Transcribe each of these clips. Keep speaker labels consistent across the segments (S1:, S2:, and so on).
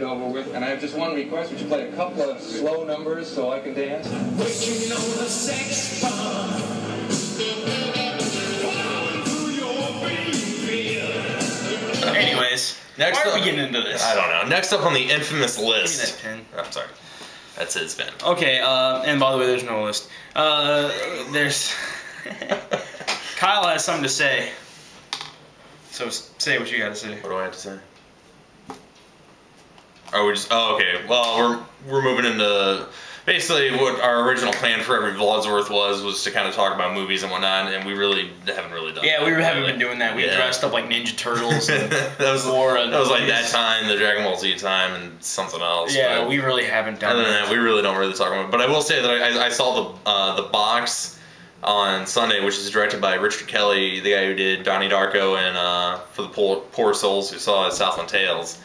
S1: Over with, and I have just one request. Would you play a couple of slow numbers so I can dance?
S2: Anyways, next why are we getting into this?
S3: I don't know. Next up on the infamous list.
S2: Give me that pen.
S3: Oh, I'm sorry. That's his pen.
S2: Okay, and by the way, there's no list. There's... Kyle has something to say. So say what you gotta say.
S3: What do I have to say? Are we just... Oh, okay. Well, we're moving into... Basically, what our original plan for every Vlogsworth was to kind of talk about movies and whatnot, and we really haven't really done that.
S2: Yeah, we haven't been doing that. We dressed up like Ninja Turtles. And
S3: that was like that time, the Dragon Ball Z time, and something else.
S2: Yeah, but we really haven't done that.
S3: Other than that, we really don't really talk about it. But I will say that I saw the box on Sunday, which is directed by Richard Kelly, the guy who did Donnie Darko and For the Poor Souls Who Saw Southland Tales.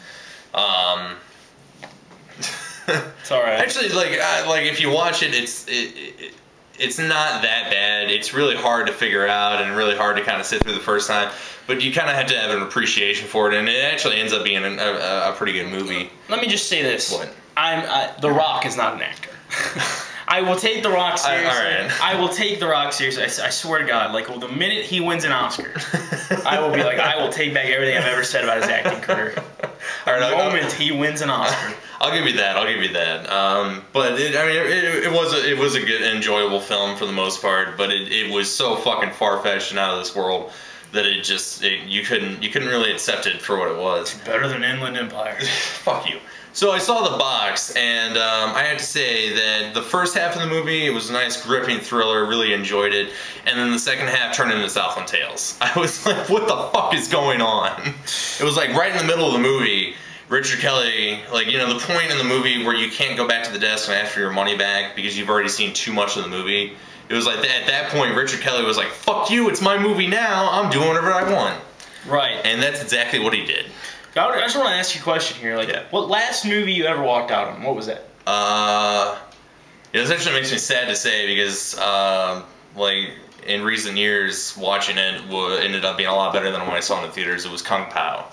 S2: It's alright.
S3: Actually, like if you watch it, it's not that bad. It's really hard to figure out and really hard to kind of sit through the first time. But you kind of have to have an appreciation for it, and it actually ends up being a pretty good movie.
S2: Let me just say this.
S3: What?
S2: The Rock is not an actor. I will take The Rock seriously.
S3: Right.
S2: I will take The Rock seriously. I swear to God, like the minute he wins an Oscar, I will be like, I will take back everything I've ever said about his acting career. The moment he wins an Oscar.
S3: I'll give you that. I'll give you that. But it was a good, enjoyable film for the most part. But it was so fucking far-fetched and out of this world that you couldn't really accept it for what it was.
S2: It's better than Inland Empire.
S3: Fuck you. So I saw the box, and I had to say that the first half of the movie, it was a nice gripping thriller, really enjoyed it, and then the second half turned into Southland Tales. I was like, what the fuck is going on? It was like right in the middle of the movie, Richard Kelly, like, you know, the point in the movie where you can't go back to the desk and ask for your money back because you've already seen too much of the movie. It was like, at that point, Richard Kelly was like, fuck you, it's my movie now, I'm doing whatever I want.
S2: Right.
S3: And that's exactly what he did.
S2: I just want to ask you a question here. Like, what last movie you ever walked out on? What was that?
S3: It actually makes me sad to say because, like, in recent years, watching it ended up being a lot better than when I saw it in the theaters. It was Kung Pao.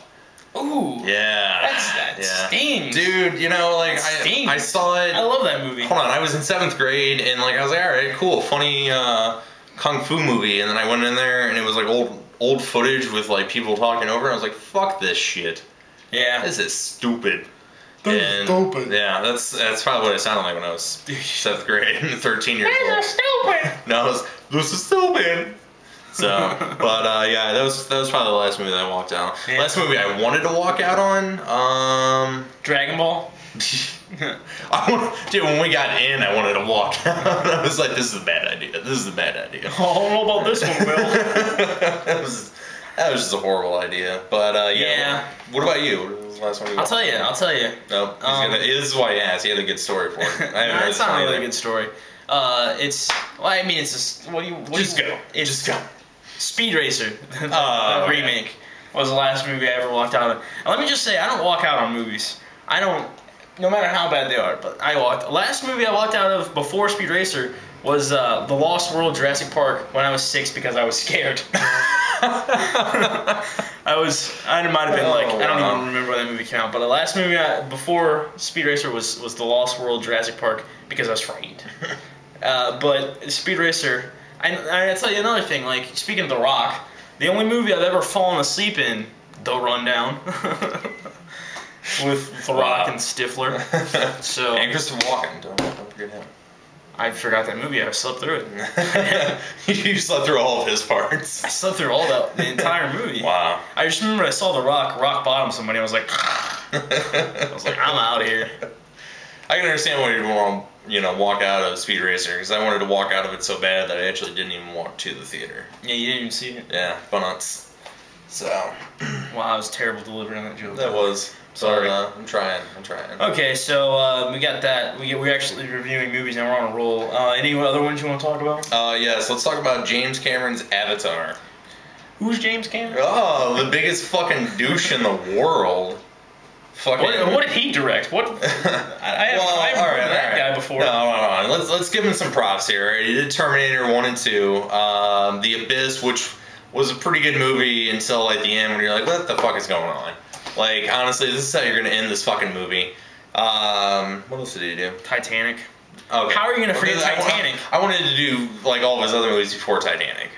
S2: Ooh.
S3: Yeah.
S2: That stings.
S3: Dude, you know, like, I saw it.
S2: I love that movie.
S3: Hold on, I was in 7th grade, and, like, I was like, alright, cool, funny, Kung Fu movie, and then I went in there, and it was, like, old footage with like people talking over. I was like, "Fuck this shit."
S2: Yeah,
S3: this is stupid.
S2: Stupid.
S3: Yeah, that's probably what it sounded like when I was 7th grade, 13 years old.
S2: This is stupid.
S3: No, this is stupid. So, but yeah, that was probably the last movie that I walked out on. Yeah. Last movie I wanted to walk out on.
S2: Dragon Ball.
S3: Dude, when we got in, I wanted to walk out. I was like, this is a bad idea. This is a bad idea.
S2: Oh, I don't know about this one, Will.
S3: that was just a horrible idea. But, yeah. What about you? What was the last one you
S2: I'll tell you.
S3: Nope. This is why he asked. He had a good story for it.
S2: No, it's not really a good story. It's just, Just go. Speed Racer, the remake, was the last movie I ever walked out on. And let me just say, I don't walk out on movies. I don't, no matter how bad they are, but the last movie I walked out of before Speed Racer was The Lost World Jurassic Park when I was 6 because I was scared. I might have been like, I don't even remember when that movie came out, but the last movie before Speed Racer was The Lost World Jurassic Park because I was frightened. But Speed Racer, I tell you another thing, like, speaking of The Rock, the only movie I've ever fallen asleep in, The Rundown, with The Rock and Stifler. So,
S3: and Christopher Walken, don't forget him.
S2: I forgot that movie. I slept through it.
S3: You slept through all of his parts.
S2: I slept through all the entire movie.
S3: Wow.
S2: I just remember I saw The Rock bottom somebody. I was like, I'm out of here.
S3: I can understand why you'd want to, walk out of Speed Racer, because I wanted to walk out of it so bad that I actually didn't even walk to the theater.
S2: Yeah, you didn't even see it?
S3: Yeah, but so.
S2: Wow, I was terrible delivering that joke.
S3: That was. Sorry. I'm trying.
S2: Okay, so we got that. We're actually reviewing movies and we're on a roll. Any other ones you want to talk about?
S3: Yes, let's talk about James Cameron's Avatar.
S2: Who's James Cameron?
S3: Oh, the biggest fucking douche in the world. Fucking.
S2: What did he direct? What? I haven't heard that guy before.
S3: No. Let's give him some props here. He did Terminator 1 and 2, The Abyss, which was a pretty good movie until like the end when you're like, what the fuck is going on? Like, honestly, this is how you're gonna end this fucking movie. What else did he do?
S2: Titanic.
S3: Okay.
S2: How are you gonna forget Titanic?
S3: I wanted to do like all of his other movies before Titanic.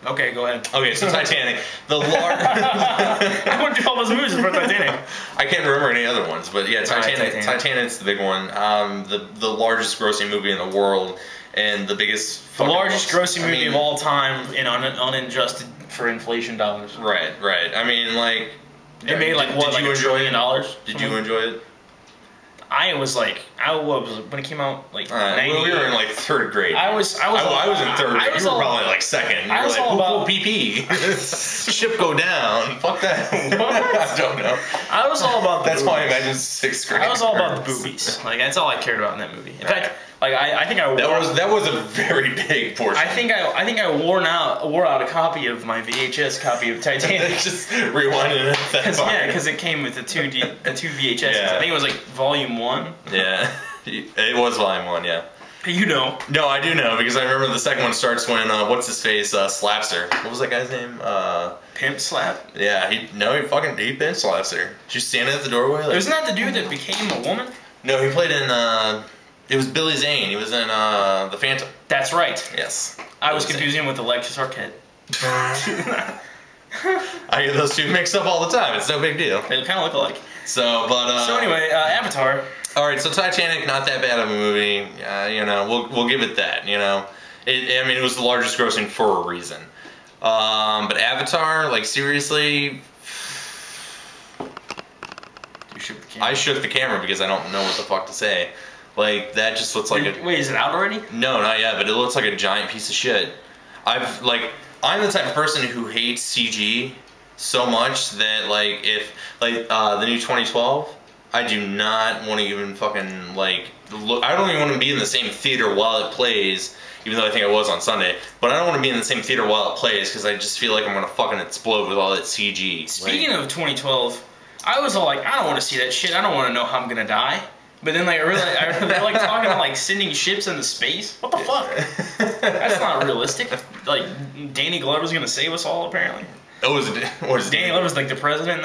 S2: Okay, go ahead.
S3: Okay, so Titanic, the
S2: I want to do all those movies before Titanic.
S3: I can't remember any other ones, but yeah, Titanic. Titanic's the big one. The largest grossing movie in the world, and the biggest.
S2: The largest grossing movie of all time in unadjusted for inflation dollars.
S3: Right, right. I mean, like.
S2: It made like what, like $1 trillion?
S3: Did you enjoy it?
S2: I was like, when it came out, like,
S3: well, we were in like 3rd grade.
S2: I was in
S3: 3rd grade. You were probably like 2nd.
S2: I was all about
S3: PP. Ship go down. Fuck that. I don't know.
S2: I was all about.
S3: That's why I imagine 6th grade.
S2: I was all about the boobies. Like that's all I cared about in that movie. In fact, like I think I
S3: that was a very big portion.
S2: I think I wore out a copy of my VHS copy of Titanic.
S3: Just rewinded it.
S2: Because it came with the two VHSs. Yeah. I think it was like Volume 1.
S3: Yeah, it was Volume 1. Yeah.
S2: You know.
S3: No, I do know because I remember the second one starts when what's his face slaps her. What was that guy's name?
S2: Pimp Slap.
S3: Yeah, he pimp slaps her. She's standing at the doorway. Like,
S2: isn't that the dude that became a woman?
S3: No, he played in. It was Billy Zane. He was in The Phantom.
S2: That's right.
S3: Yes.
S2: I was confusing him with Alexis Arquette.
S3: I get those two mixed up all the time. It's no big deal.
S2: They kind of look alike.
S3: So
S2: anyway, Avatar.
S3: All right, so Titanic, not that bad of a movie. You know, we'll give it that. You know, I mean, it was the largest grossing for a reason. But Avatar, like seriously.
S2: You shook the camera.
S3: I shook the camera because I don't know what the fuck to say. Like, that just looks like
S2: Wait, is it out already?
S3: No, not yet, but it looks like a giant piece of shit. I'm the type of person who hates CG so much that, like, if, like, the new 2012, I do not want to even fucking, like, look. I don't even want to be in the same theater while it plays, even though I think I was on Sunday, but I don't want to be in the same theater while it plays because I just feel like I'm going to fucking explode with all that CG.
S2: Speaking of 2012, I was all like, I don't want to see that shit. I don't want to know how I'm going to die. But then, like, they're like talking about like sending ships into space. What the fuck? That's not realistic. Like, Danny Glover's gonna save us all, apparently. Danny Glover's like the president.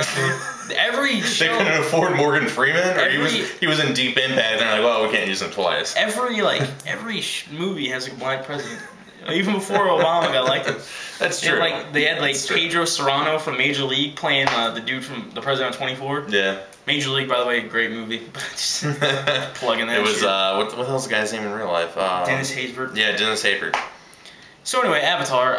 S2: Every show,
S3: they couldn't afford Morgan Freeman, or he was in Deep Impact, and they're like, well, we can't use him twice.
S2: Every movie has a black president. Even before Obama got elected.
S3: That's true.
S2: They had Pedro Serrano from Major League playing the dude from The President of 24.
S3: Yeah.
S2: Major League, by the way, great movie. Just plugging that.
S3: It was
S2: shit.
S3: What the hell's the guy's name in real life?
S2: Dennis Haysbert.
S3: Yeah, Dennis Haysbert.
S2: So anyway, Avatar.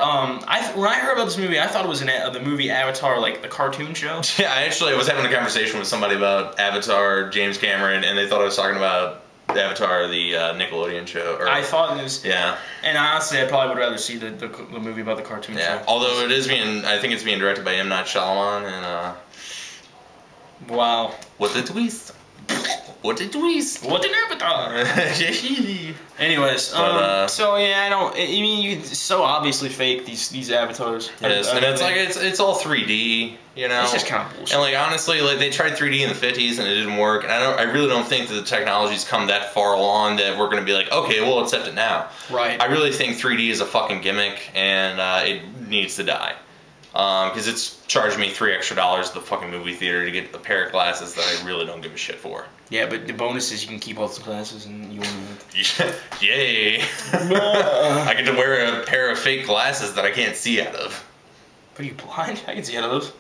S2: When I heard about this movie, I thought it was the movie Avatar, like the cartoon show.
S3: Yeah, I was having a conversation with somebody about Avatar, James Cameron, and they thought I was talking about Avatar, the Nickelodeon show.
S2: I thought it was.
S3: Yeah.
S2: And honestly, I probably would rather see the movie about the cartoon show.
S3: Yeah. Although I think it's being directed by M. Night Shyamalan, and
S2: wow.
S3: What a twist! What a twist!
S2: What an Avatar! Anyways, so yeah, I mean, you so obviously fake these avatars.
S3: Yes, and it's like it's all 3D, you know.
S2: It's just kind of bullshit.
S3: And like honestly, like they tried 3D in the 50s and it didn't work. And I really don't think that the technology's come that far along that we're gonna be like, okay, we'll accept it now.
S2: Right.
S3: I really think 3D is a fucking gimmick and it needs to die. Because it's charged me $3 extra at the fucking movie theater to get a pair of glasses that I really don't give a shit for.
S2: Yeah, but the bonus is you can keep all the glasses and you won't.
S3: Yay! I get to wear a pair of fake glasses that I can't see out of.
S2: But are you blind? I can see out of those.